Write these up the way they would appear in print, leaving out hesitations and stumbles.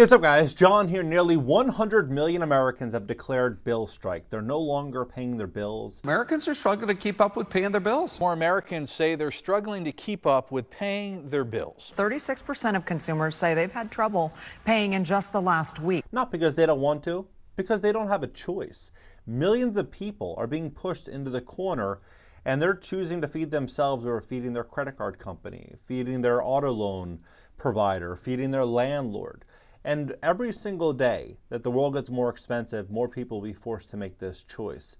Hey, what's up guys? John here. Nearly 100 million Americans have declared bill strike. They're no longer paying their bills. Americans are struggling to keep up with paying their bills. More Americans say they're struggling to keep up with paying their bills. 36% of consumers say they've had trouble paying in just the last week. Not because they don't want to, because they don't have a choice. Millions of people are being pushed into the corner and they're choosing to feed themselves or feeding their credit card company, feeding their auto loan provider, feeding their landlord. And every single day that the world gets more expensive, more people will be forced to make this choice.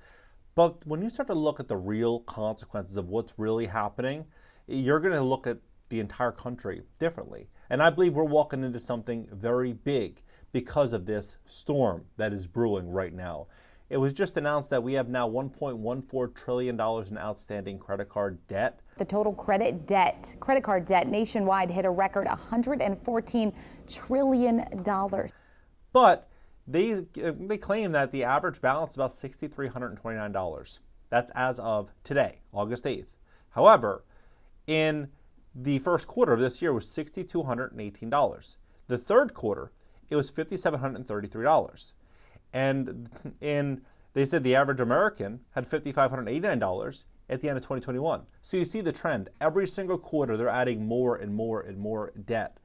But when you start to look at the real consequences of what's really happening, you're going to look at the entire country differently. And I believe we're walking into something very big because of this storm that is brewing right now. It was just announced that we have now $1.14 trillion in outstanding credit card debt. The total credit card debt nationwide hit a record $114 trillion. But they claim that the average balance is about $6,329. That's as of today, August 8th. However, in the first quarter of this year was $6,218. The third quarter, it was $5,733. And they said the average American had $5,589 at the end of 2021. So you see the trend. Every single quarter, they're adding more and more and more debt.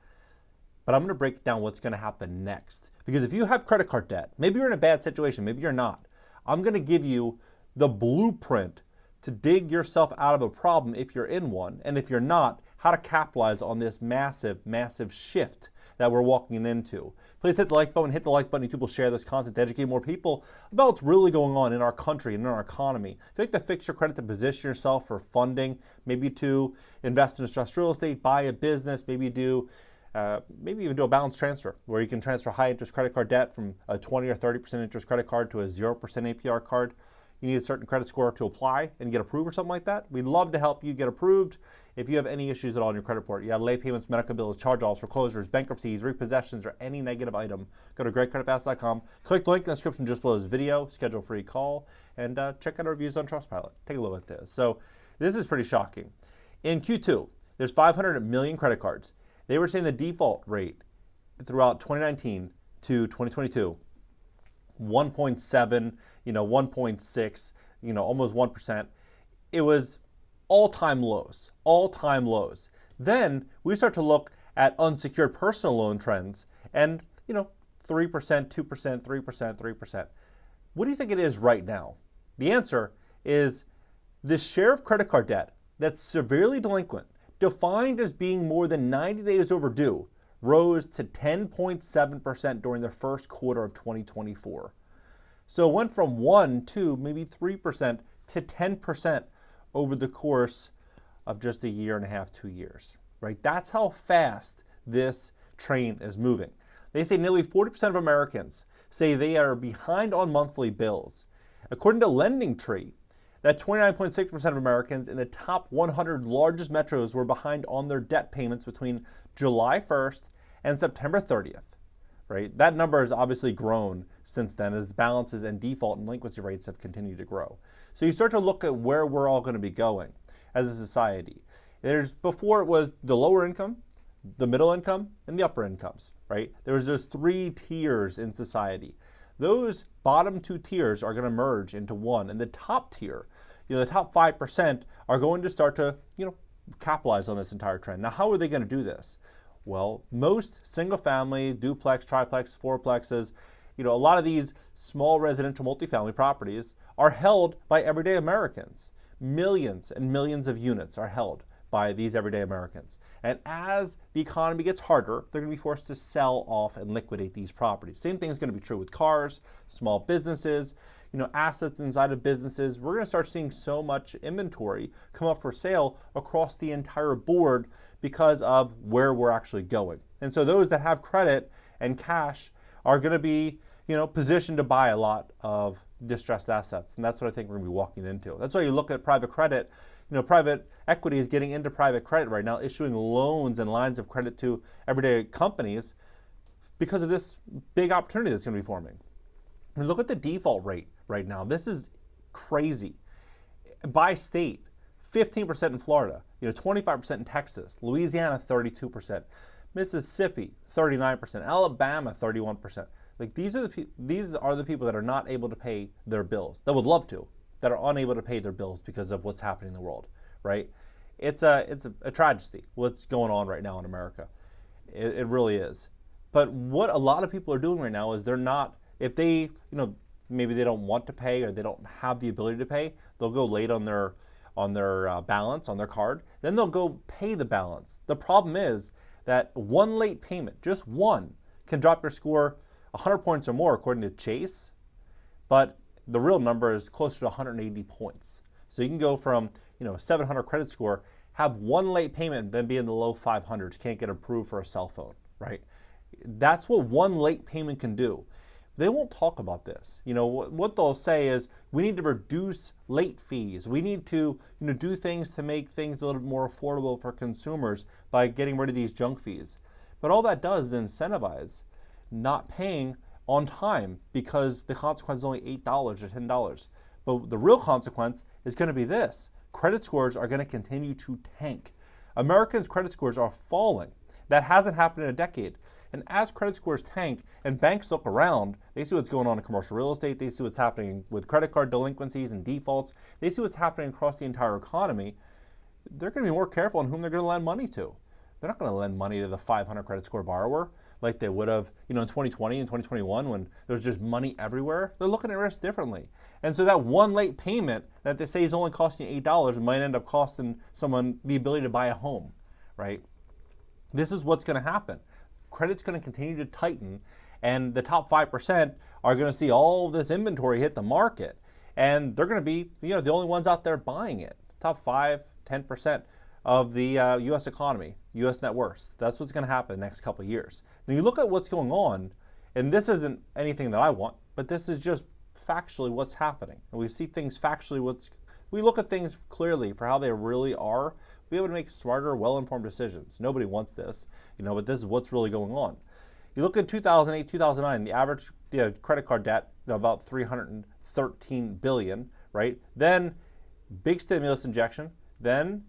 But I'm going to break down what's going to happen next. Because if you have credit card debt, maybe you're in a bad situation, maybe you're not. I'm going to give you the blueprint to dig yourself out of a problem if you're in one, and if you're not, how to capitalize on this massive, massive shift that we're walking into. Please hit the like button, YouTube will share this content to educate more people about what's really going on in our country and in our economy. If you'd like to fix your credit to position yourself for funding, maybe to invest in distressed real estate, buy a business, maybe even do a balance transfer where you can transfer high interest credit card debt from a 20 or 30% interest credit card to a 0% APR card. You need a certain credit score to apply and get approved or something like that. We'd love to help you get approved. If you have any issues at all in your credit report, you have late payments, medical bills, charge-offs, foreclosures, bankruptcies, repossessions, or any negative item, go to greatcreditfast.com. Click the link in the description just below this video, schedule a free call, and check out our reviews on Trustpilot. Take a look at this. So this is pretty shocking. In Q2, there's 500 million credit cards. They were saying the default rate throughout 2019 to 2022, 1.7, 1.6, almost 1%. It was all-time lows, all-time lows. Then we start to look at unsecured personal loan trends and, 3%, 2%, 3%, 3%. What do you think it is right now? The answer is the share of credit card debt that's severely delinquent, defined as being more than 90 days overdue, rose to 10.7% during the first quarter of 2024. So it went from 1 to maybe 3% to 10% over the course of just a year and a half, 2 years, right? That's how fast this train is moving. They say nearly 40% of Americans say they are behind on monthly bills. According to LendingTree, that 29.6% of Americans in the top 100 largest metros were behind on their debt payments between July 1st and September 30th, right? That number has obviously grown since then as the balances and default and delinquency rates have continued to grow. So you start to look at where we're all going to be going as a society. Before it was the lower income, the middle income, and the upper incomes, right? There was those three tiers in society. Those bottom two tiers are going to merge into one, and the top tier, the top 5% are going to start to, capitalize on this entire trend. Now, how are they going to do this? Well, most single-family, duplex, triplex, fourplexes, a lot of these small residential multifamily properties are held by everyday Americans. Millions and millions of units are held by these everyday Americans. And as the economy gets harder, they're going to be forced to sell off and liquidate these properties. Same thing is going to be true with cars, small businesses, assets inside of businesses. We're going to start seeing so much inventory come up for sale across the entire board because of where we're actually going. And so those that have credit and cash are going to be, positioned to buy a lot of distressed assets. And that's what I think we're going to be walking into. That's why you look at private credit. Private equity is getting into private credit right now, issuing loans and lines of credit to everyday companies because of this big opportunity that's going to be forming. And look at the default rate right now. This is crazy. By state, 15% in Florida, 25% in Texas, Louisiana 32%, Mississippi, 39%. Alabama, 31%. Like these are the people that are not able to pay their bills, that would love to, that are unable to pay their bills because of what's happening in the world, right? It's a tragedy what's going on right now in America. It really is. But what a lot of people are doing right now is they're not, if they, maybe they don't want to pay or they don't have the ability to pay, they'll go late on their balance on their card. Then they'll go pay the balance. The problem is that one late payment, just one, can drop your score 100 points or more according to Chase. But the real number is closer to 180 points. So you can go from 700 credit score, have one late payment, then be in the low 500s. You can't get approved for a cell phone, right? That's what one late payment can do. They won't talk about this. What they'll say is we need to reduce late fees. We need to do things to make things a little bit more affordable for consumers by getting rid of these junk fees. But all that does is incentivize not paying on time because the consequence is only $8 or $10. But the real consequence is going to be this. Credit scores are going to continue to tank. Americans' credit scores are falling. That hasn't happened in a decade. And as credit scores tank and banks look around, they see what's going on in commercial real estate, they see what's happening with credit card delinquencies and defaults, they see what's happening across the entire economy, they're going to be more careful on whom they're going to lend money to. They're not going to lend money to the 500 credit score borrower like they would have in 2020 and 2021 when there's just money everywhere. They're looking at risk differently. And so that one late payment that they say is only costing you $8 might end up costing someone the ability to buy a home, right? This is what's going to happen. Credit's going to continue to tighten, and the top 5% are going to see all this inventory hit the market, and they're going to be the only ones out there buying it. Top 5, 10% of the U.S. economy, U.S. net worth. That's what's going to happen in the next couple of years. Now you look at what's going on, and this isn't anything that I want, but this is just factually what's happening. And we see things factually, we look at things clearly for how they really are, be able to make smarter, well-informed decisions. Nobody wants this, but this is what's really going on. You look at 2008, 2009, the average credit card debt, about $313 billion, right? Then big stimulus injection, then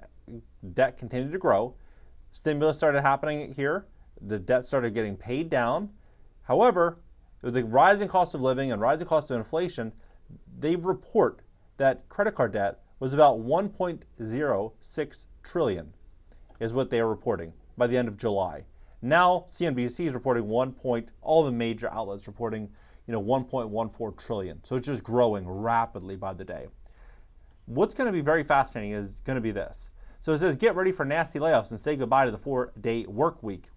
debt continued to grow. Stimulus started happening here. The debt started getting paid down. However, with the rising cost of living and rising cost of inflation, they report that credit card debt was about 1.06 trillion is what they are reporting by the end of July. Now CNBC is reporting all the major outlets reporting 1.14 trillion. So it's just growing rapidly by the day. What's going to be very fascinating is going to be this. So it says get ready for nasty layoffs and say goodbye to the 4-day work week.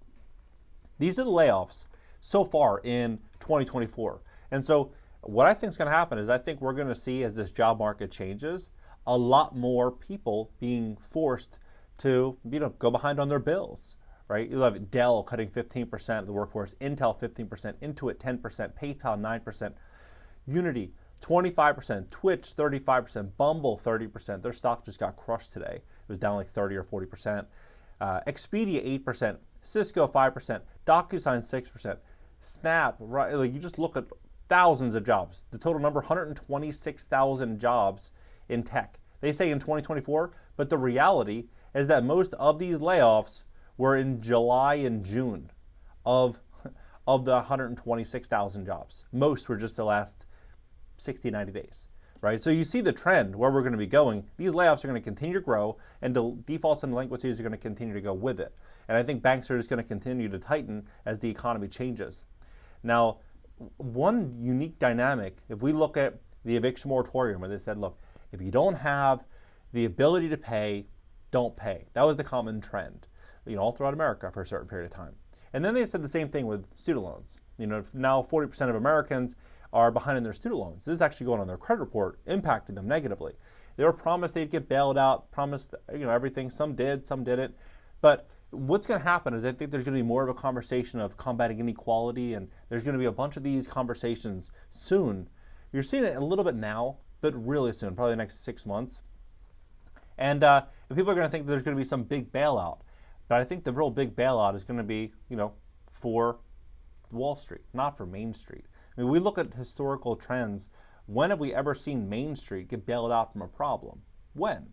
These are the layoffs so far in 2024. And so what I think is going to happen is I think we're going to see, as this job market changes, a lot more people being forced to go behind on their bills, right? You'll have Dell cutting 15% of the workforce, Intel 15%, Intuit 10%, PayPal 9%, Unity 25%, Twitch 35%, Bumble 30%. Their stock just got crushed today. It was down like 30 or 40%. Expedia 8%, Cisco 5%, DocuSign 6%, Snap, right? Like you just look at thousands of jobs. The total number, 126,000 jobs in tech. They say in 2024, but the reality is that most of these layoffs were in July and June of the 126,000 jobs. Most were just the last 60, 90 days, right? So you see the trend where we're going to be going. These layoffs are going to continue to grow, and the defaults and delinquencies are going to continue to go with it. And I think banks are just going to continue to tighten as the economy changes. Now, one unique dynamic, if we look at the eviction moratorium, where they said, look, if you don't have the ability to pay, don't pay. That was the common trend, all throughout America for a certain period of time. And then they said the same thing with student loans. Now 40% of Americans are behind in their student loans. This is actually going on their credit report, impacting them negatively. They were promised they'd get bailed out, promised everything. Some did, some didn't. But what's going to happen is I think there's going to be more of a conversation of combating inequality, and there's going to be a bunch of these conversations soon. You're seeing it a little bit now, but really soon, probably the next 6 months. And people are going to think there's going to be some big bailout. But I think the real big bailout is going to be, for Wall Street, not for Main Street. I mean, we look at historical trends. When have we ever seen Main Street get bailed out from a problem? When?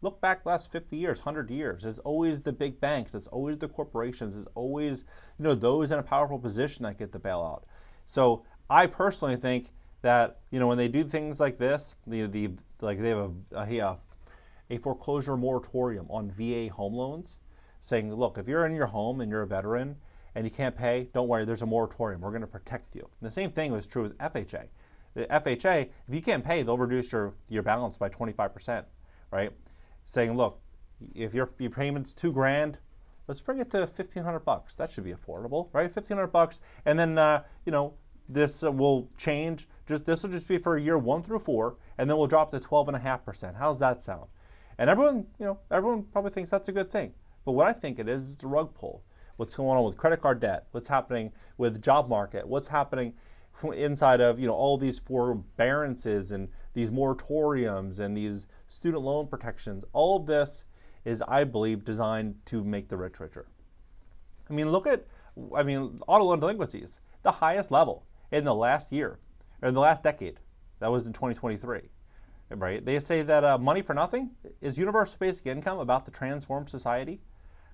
look back the last 50 years, 100 years. It's always the big banks. It's always the corporations. It's always, those in a powerful position that get the bailout. So I personally think that, when they do things like this, like they have a foreclosure moratorium on VA home loans, saying, look, if you're in your home and you're a veteran and you can't pay, don't worry, there's a moratorium. We're going to protect you. And the same thing was true with FHA. The FHA, if you can't pay, they'll reduce your balance by 25%, right? Saying, look, if your payment's $2,000, let's bring it to $1,500. That should be affordable, right? $1,500, and then this will change. This will just be for year 1 through 4, and then we'll drop to 12.5%. How's that sound? And everyone probably thinks that's a good thing. But what I think it is, it's a rug pull. What's going on with credit card debt? What's happening with the job market? What's happening inside of all these forbearances and these moratoriums and these student loan protections? All of this is, I believe, designed to make the rich richer. Look at auto loan delinquencies, the highest level in the last year, or in the last decade. That was in 2023, right? They say that money for nothing is universal basic income about to transform society,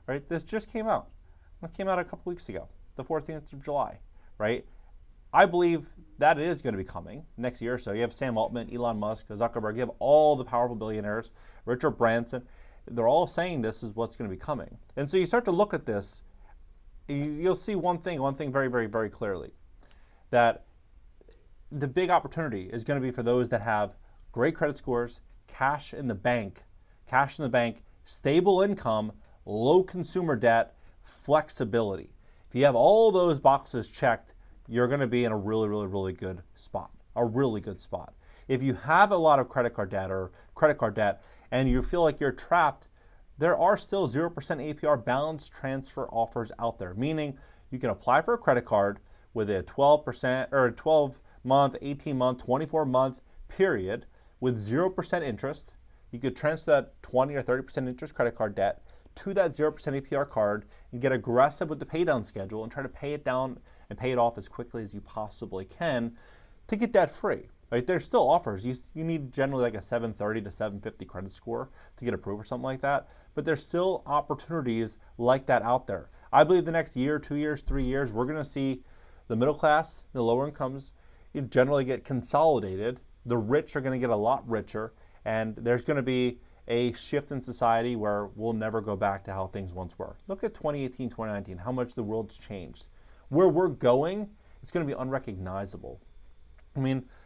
right? This just came out. It came out a couple weeks ago, the 14th of July, right? I believe that is going to be coming next year or so. You have Sam Altman, Elon Musk, Zuckerberg, you have all the powerful billionaires, Richard Branson. They're all saying this is what's going to be coming. And so you start to look at this, you'll see one thing very, very, very clearly, that the big opportunity is going to be for those that have great credit scores, cash in the bank, stable income, low consumer debt, flexibility. If you have all those boxes checked, you're going to be in a really, really, really good spot, If you have a lot of credit card debt and you feel like you're trapped, there are still 0% APR balance transfer offers out there, meaning you can apply for a credit card with a 12% or a 12-month, 18-month, 24-month period with 0% interest. You could transfer that 20 or 30% interest credit card debt to that 0% APR card and get aggressive with the pay down schedule and try to pay it down and pay it off as quickly as you possibly can to get debt free. Right? There's still offers. You need generally like a 730 to 750 credit score to get approved or something like that. But there's still opportunities like that out there. I believe the next year, 2 years, 3 years, we're going to see the middle class, the lower incomes, generally get consolidated. The rich are going to get a lot richer, and there's going to be a shift in society where we'll never go back to how things once were. Look at 2018, 2019, how much the world's changed. Where we're going, it's going to be unrecognizable.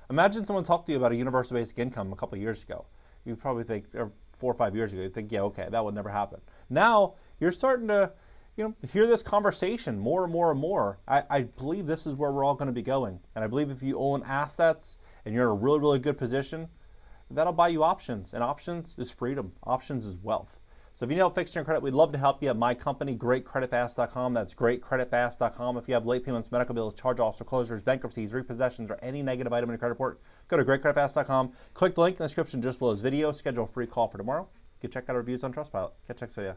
Imagine someone talked to you about a universal basic income a couple of years ago. You'd probably think, or 4 or 5 years ago, you'd think, yeah, okay, that would never happen. Now, you're starting to hear this conversation more and more and more. I believe this is where we're all going to be going. And I believe if you own assets and you're in a really, really good position, that'll buy you options. And options is freedom. Options is wealth. So if you need help fixing your credit, we'd love to help you at my company, GreatCreditFast.com. That's GreatCreditFast.com. If you have late payments, medical bills, charge-offs, foreclosures, bankruptcies, repossessions, or any negative item in your credit report, go to GreatCreditFast.com. Click the link in the description just below this video. Schedule a free call for tomorrow. You can check out our reviews on Trustpilot. Catch you next video.